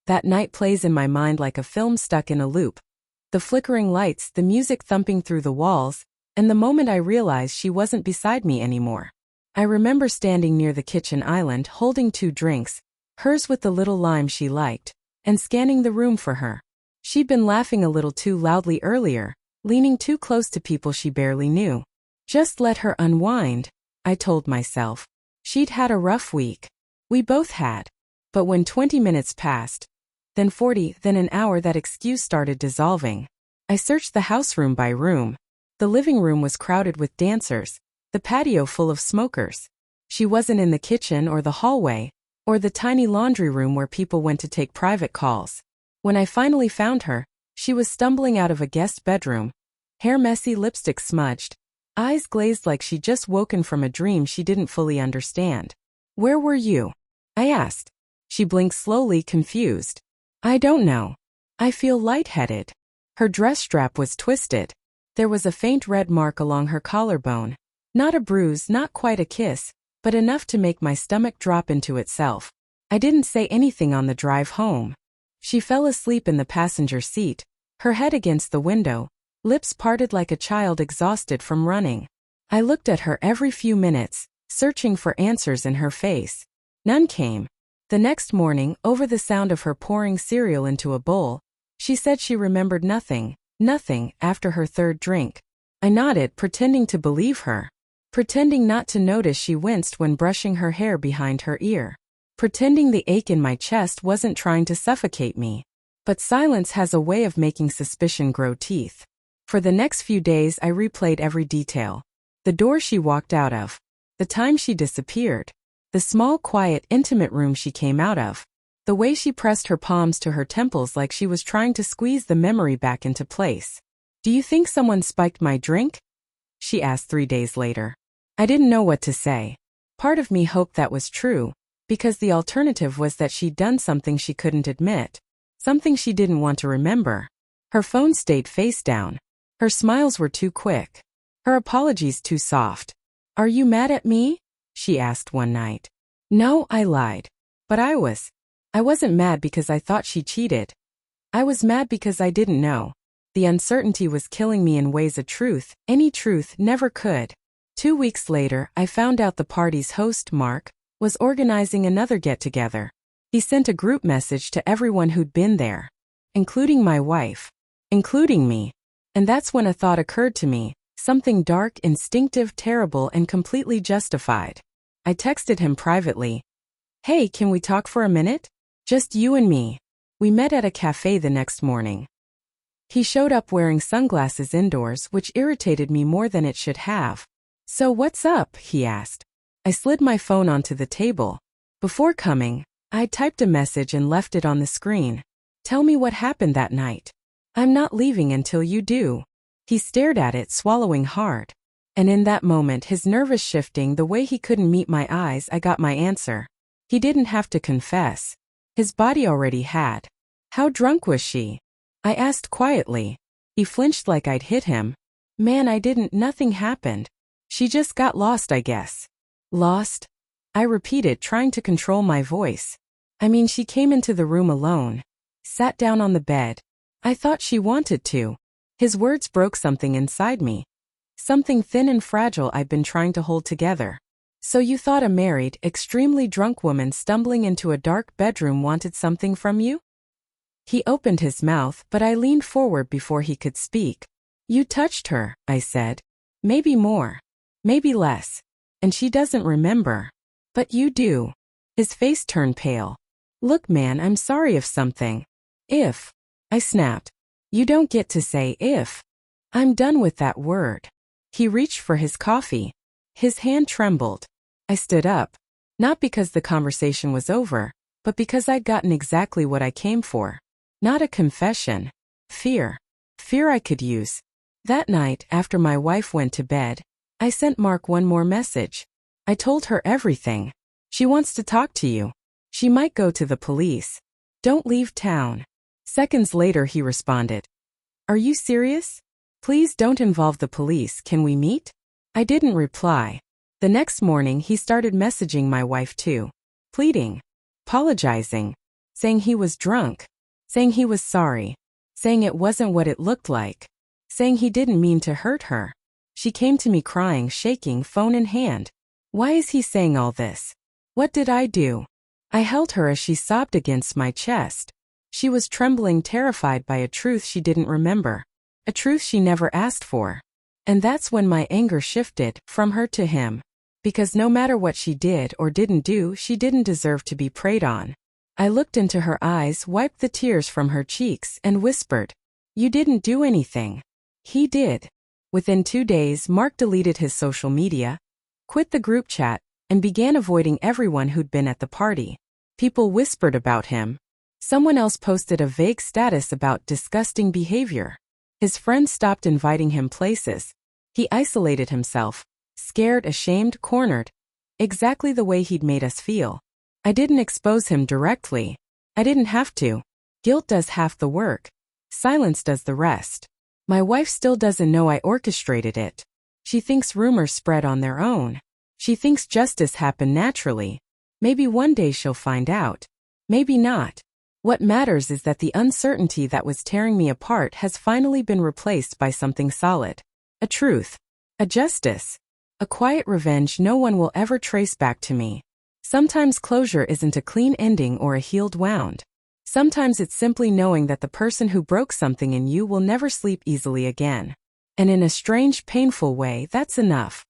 That night plays in my mind like a film stuck in a loop. The flickering lights, the music thumping through the walls, and the moment I realized she wasn't beside me anymore. I remember standing near the kitchen island holding 2 drinks, hers with the little lime she liked, and scanning the room for her. She'd been laughing a little too loudly earlier, leaning too close to people she barely knew. Just let her unwind, I told myself. She'd had a rough week. We both had. But when 20 minutes passed, then 40, then an hour, that excuse started dissolving. I searched the house room by room. The living room was crowded with dancers, the patio full of smokers. She wasn't in the kitchen or the hallway, or the tiny laundry room where people went to take private calls. When I finally found her, she was stumbling out of a guest bedroom, hair messy, lipstick smudged, eyes glazed like she'd just woken from a dream she didn't fully understand. "Where were you?" I asked. She blinked slowly, confused. "I don't know. I feel lightheaded." Her dress strap was twisted. There was a faint red mark along her collarbone. Not a bruise, not quite a kiss, but enough to make my stomach drop into itself. I didn't say anything on the drive home. She fell asleep in the passenger seat, her head against the window, lips parted like a child exhausted from running. I looked at her every few minutes, searching for answers in her face. None came. The next morning, over the sound of her pouring cereal into a bowl, she said she remembered nothing after her 3rd drink. I nodded, pretending to believe her. Pretending not to notice she winced when brushing her hair behind her ear. Pretending the ache in my chest wasn't trying to suffocate me. But silence has a way of making suspicion grow teeth. For the next few days I replayed every detail. The door she walked out of. The time she disappeared. The small, quiet, intimate room she came out of. The way she pressed her palms to her temples like she was trying to squeeze the memory back into place. "Do you think someone spiked my drink?" she asked 3 days later. I didn't know what to say. Part of me hoped that was true, because the alternative was that she'd done something she couldn't admit. Something she didn't want to remember. Her phone stayed face down. Her smiles were too quick. Her apologies too soft. "Are you mad at me?" she asked one night. "No," I lied. But I wasn't mad because I thought she cheated. I was mad because I didn't know. The uncertainty was killing me in ways a truth, any truth, never could. 2 weeks later, I found out the party's host, Mark, was organizing another get-together. He sent a group message to everyone who'd been there, including my wife, including me. And that's when a thought occurred to me, something dark, instinctive, terrible, and completely justified. I texted him privately. "Hey, can we talk for a minute? Just you and me." We met at a cafe the next morning. He showed up wearing sunglasses indoors, which irritated me more than it should have. "So what's up?" he asked. I slid my phone onto the table. Before coming, I typed a message and left it on the screen. "Tell me what happened that night. I'm not leaving until you do." He stared at it, swallowing hard. And in that moment, his nervous shifting the way he couldn't meet my eyes, I got my answer. He didn't have to confess. His body already had. "How drunk was she?" I asked quietly. He flinched like I'd hit him. "Man, I didn't, nothing happened. She just got lost, I guess." "Lost?" I repeated, trying to control my voice. "I mean, she came into the room alone. Sat down on the bed. I thought she wanted to." His words broke something inside me. Something thin and fragile I'd been trying to hold together. "So you thought a married, extremely drunk woman stumbling into a dark bedroom wanted something from you?" He opened his mouth, but I leaned forward before he could speak. "You touched her," I said. "Maybe more. Maybe less. And she doesn't remember. But you do." His face turned pale. "Look, man, I'm sorry if something." "If," I snapped. "You don't get to say if. I'm done with that word." He reached for his coffee. His hand trembled. I stood up. Not because the conversation was over, but because I'd gotten exactly what I came for. Not a confession. Fear. Fear I could use. That night, after my wife went to bed, I sent Mark one more message. I told her everything. "She wants to talk to you. She might go to the police. Don't leave town." Seconds later he responded. "Are you serious? Please don't involve the police, can we meet?" I didn't reply. The next morning he started messaging my wife too. Pleading. Apologizing. saying he was drunk, saying he was sorry, saying it wasn't what it looked like, saying he didn't mean to hurt her. She came to me crying, shaking, phone in hand. Why is he saying all this? What did I do? I held her as she sobbed against my chest. She was trembling, terrified by a truth she didn't remember, a truth she never asked for. And that's when my anger shifted from her to him. Because no matter what she did or didn't do, she didn't deserve to be preyed on. I looked into her eyes, wiped the tears from her cheeks, and whispered, "You didn't do anything. He did." Within 2 days, Mark deleted his social media, quit the group chat, and began avoiding everyone who'd been at the party. People whispered about him. Someone else posted a vague status about disgusting behavior. His friends stopped inviting him places. He isolated himself, scared, ashamed, cornered. Exactly the way he'd made us feel. I didn't expose him directly. I didn't have to. Guilt does half the work. Silence does the rest. My wife still doesn't know I orchestrated it. She thinks rumors spread on their own. She thinks justice happened naturally. Maybe one day she'll find out. Maybe not. What matters is that the uncertainty that was tearing me apart has finally been replaced by something solid. A truth. A justice. A quiet revenge no one will ever trace back to me. Sometimes closure isn't a clean ending or a healed wound. Sometimes it's simply knowing that the person who broke something in you will never sleep easily again. And in a strange, painful way, that's enough.